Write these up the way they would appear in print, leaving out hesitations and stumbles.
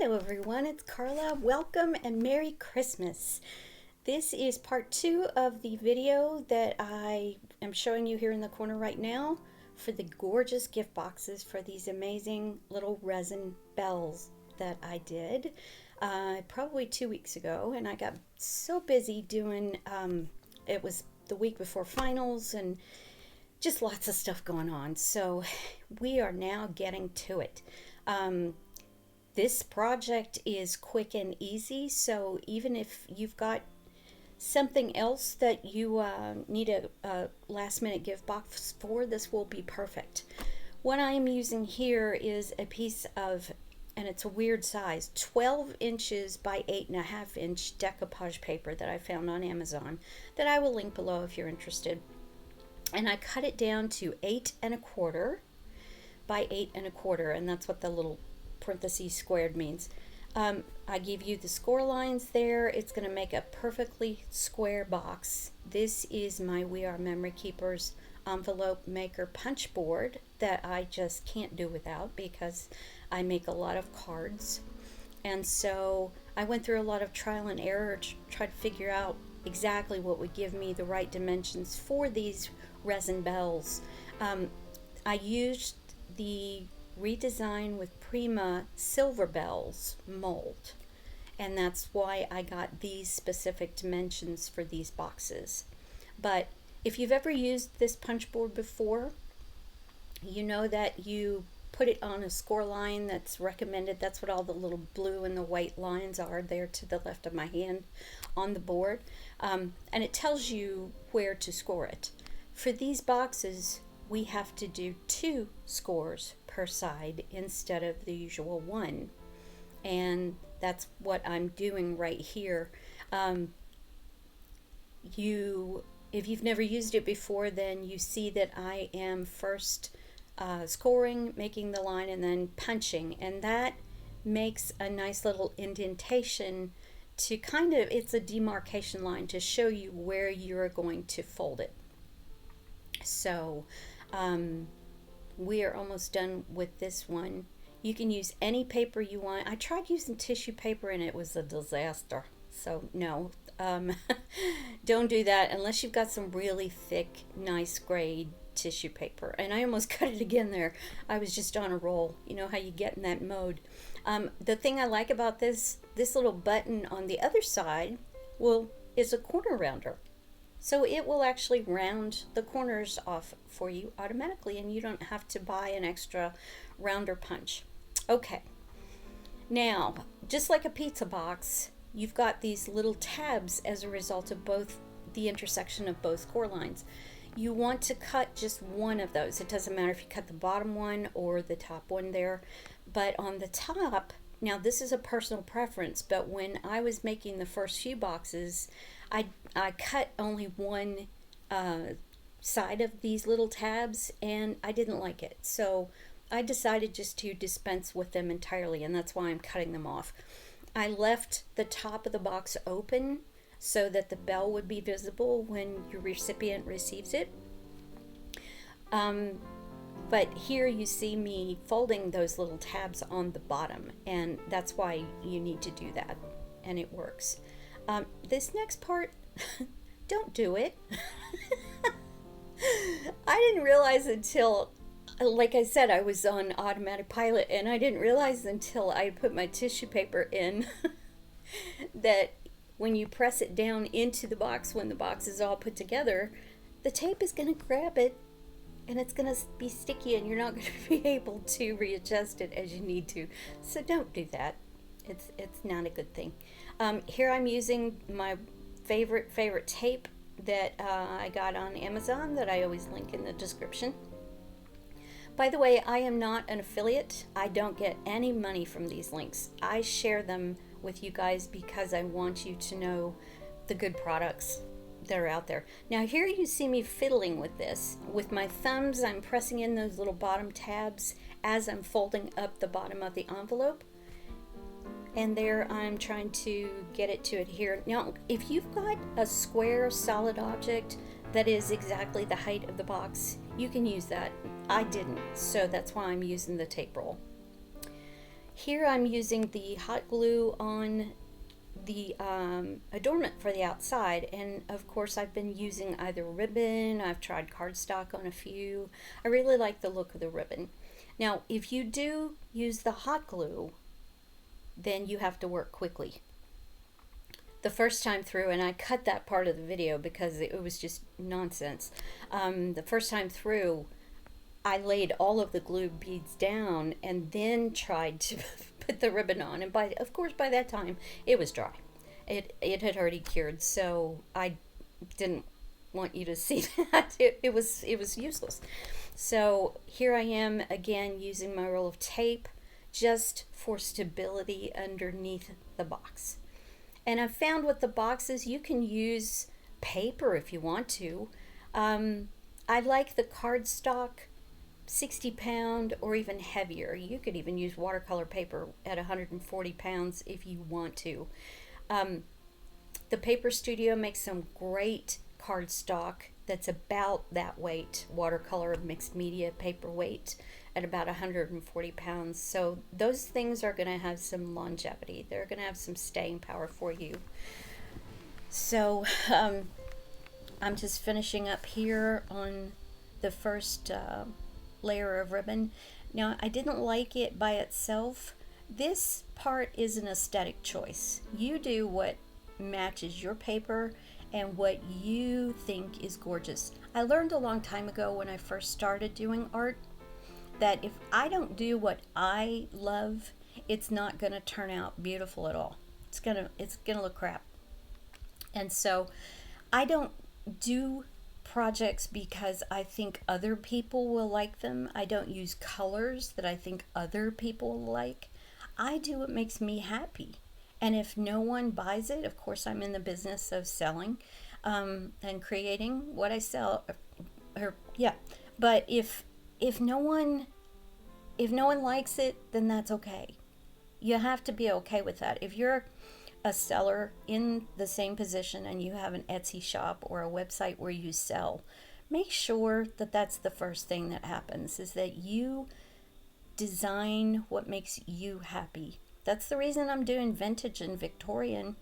Hello everyone, it's Carla. Welcome and Merry Christmas. This is part 2 of the video that I am showing you here in the corner right now for the gorgeous gift boxes for these amazing little resin bells that I did probably 2 weeks ago, and I got so busy doing, it was the week before finals and just lots of stuff going on, so we are now getting to it. This project is quick and easy, so even if you've got something else that you need a last minute gift box for, this will be perfect. What I am using here is a piece of, and it's a weird size, 12 inches by 8.5 inch decoupage paper that I found on Amazon that I will link below if you're interested. And I cut it down to 8.25 by 8.25, and that's what the little parentheses squared means. I give you the score lines there. It's going to make a perfectly square box. This is my We Are Memory Keepers envelope maker punch board that I just can't do without because I make a lot of cards. And so I went through a lot of trial and error to try to figure out exactly what would give me the right dimensions for these resin bells. I used the Redesign with Prima silver bells mold, and that's why I got these specific dimensions for these boxes. But if you've ever used this punch board before, you know that you put it on a score line that's recommended. That's what all the little blue and the white lines are there to the left of my hand on the board, and it tells you where to score it. For these boxes, we have to do 2 scores per side instead of the usual 1, and that's what I'm doing right here. If you've never used it before, then you see that I am first scoring, making the line, and then punching, and that makes a nice little indentation to kind of, it's a demarcation line to show you where you're going to fold it. So we are almost done with this one. You can use any paper you want. I tried using tissue paper and it was a disaster. So no, don't do that unless you've got some really thick, nice grade tissue paper. And I almost cut it again there. I was just on a roll. You know how you get in that mode. The thing I like about this little button on the other side is a corner rounder. So it will actually round the corners off for you automatically, and you don't have to buy an extra rounder punch. Okay, now just like a pizza box, you've got these little tabs as a result of both the intersection of both score lines. You want to cut just one of those. It doesn't matter if you cut the bottom one or the top one there, but on the top, now this is a personal preference, but when I was making the first few boxes, I cut only one side of these little tabs, and I didn't like it. So I decided just to dispense with them entirely, and that's why I'm cutting them off. I left the top of the box open so that the bell would be visible when your recipient receives it. But here you see me folding those little tabs on the bottom, and that's why you need to do that, and it works. This next part, don't do it. I didn't realize until, like I said, I was on automatic pilot, and I didn't realize until I put my tissue paper in that when you press it down into the box, when the box is all put together, the tape is going to grab it, and it's going to be sticky, and you're not going to be able to readjust it as you need to. So don't do that. It's not a good thing. Here I'm using my favorite tape that I got on Amazon that I always link in the description. By the way, I am not an affiliate. I don't get any money from these links. I share them with you guys because I want you to know the good products that are out there. Now here you see me fiddling with this. With my thumbs, I'm pressing in those little bottom tabs as I'm folding up the bottom of the envelope. And there I'm trying to get it to adhere. Now, if you've got a square solid object that is exactly the height of the box, you can use that. I didn't, so that's why I'm using the tape roll. Here I'm using the hot glue on the adornment for the outside, and of course I've been using either ribbon. I've tried cardstock on a few. I really like the look of the ribbon. Now if you do use the hot glue, then you have to work quickly. The first time through, and I cut that part of the video because it was just nonsense. The first time through, I laid all of the glue beads down and then tried to put the ribbon on, and of course by that time it was dry. It had already cured, so I didn't want you to see that. It was useless. So here I am again using my roll of tape just for stability underneath the box. And I've found with the boxes you can use paper if you want to. I like the cardstock 60-pound or even heavier. You could even use watercolor paper at 140 pounds if you want to. The Paper Studio makes some great cardstock that's about that weight, watercolor mixed media paper weight at about 140 pounds. So those things are going to have some longevity. They're going to have some staying power for you. So I'm just finishing up here on the first layer of ribbon. Now I didn't like it by itself. This part is an aesthetic choice. You do what matches your paper and what you think is gorgeous. I learned a long time ago when I first started doing art that if I don't do what I love, it's not going to turn out beautiful at all. It's gonna look crap. And so I don't do projects because I think other people will like them. I don't use colors that I think other people will like. I do what makes me happy. And if no one buys it, of course I'm in the business of selling and creating what I sell. But if no one likes it, then that's okay. You have to be okay with that. If you're a seller in the same position and you have an Etsy shop or a website where you sell, make sure that that's the first thing that happens, is that you design what makes you happy. That's the reason I'm doing vintage and Victorian,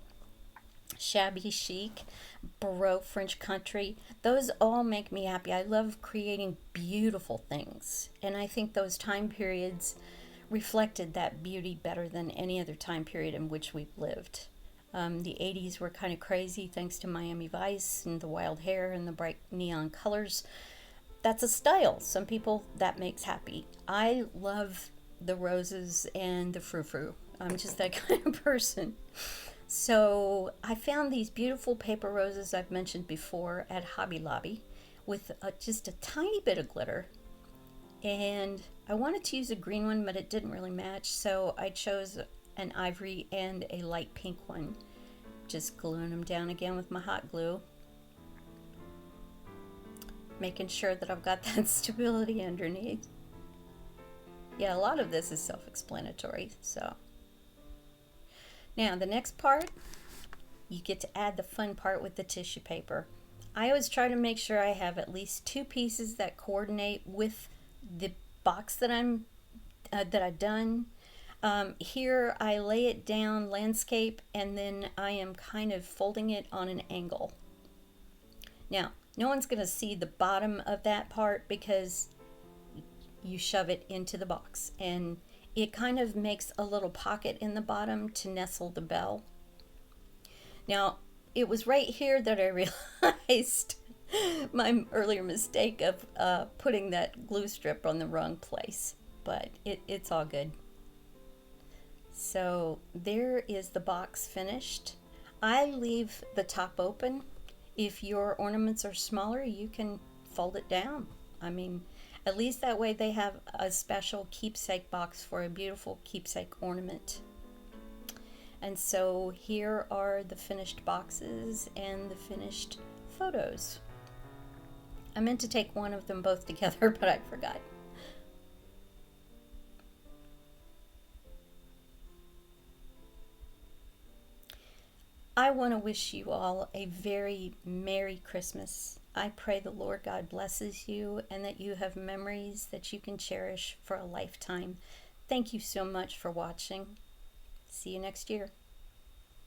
shabby chic, Baroque, French country. Those all make me happy. I love creating beautiful things, and I think those time periods reflected that beauty better than any other time period in which we've lived. The 80s were kind of crazy thanks to Miami Vice and the wild hair and the bright neon colors. That's a style. Some people that makes happy. I love the roses and the frou-frou. I'm just that kind of person. So I found these beautiful paper roses I've mentioned before at Hobby Lobby with just a tiny bit of glitter. And I wanted to use a green one, but it didn't really match, so I chose an ivory and a light pink one. Just gluing them down again with my hot glue. Making sure that I've got that stability underneath. Yeah, a lot of this is self-explanatory, so. Now the next part, you get to add the fun part with the tissue paper. I always try to make sure I have at least two pieces that coordinate with the box that I've done. Here I lay it down landscape, and then I am kind of folding it on an angle. Now, no one's going to see the bottom of that part because you shove it into the box, and it kind of makes a little pocket in the bottom to nestle the bell. Now, it was right here that I realized my earlier mistake of putting that glue strip on the wrong place, but it's all good. So there is the box finished. I leave the top open. If your ornaments are smaller, you can fold it down. I mean, at least that way they have a special keepsake box for a beautiful keepsake ornament. And so here are the finished boxes and the finished photos. I meant to take one of them both together, but I forgot. I want to wish you all a very Merry Christmas. I pray the Lord God blesses you and that you have memories that you can cherish for a lifetime. Thank you so much for watching. See you next year.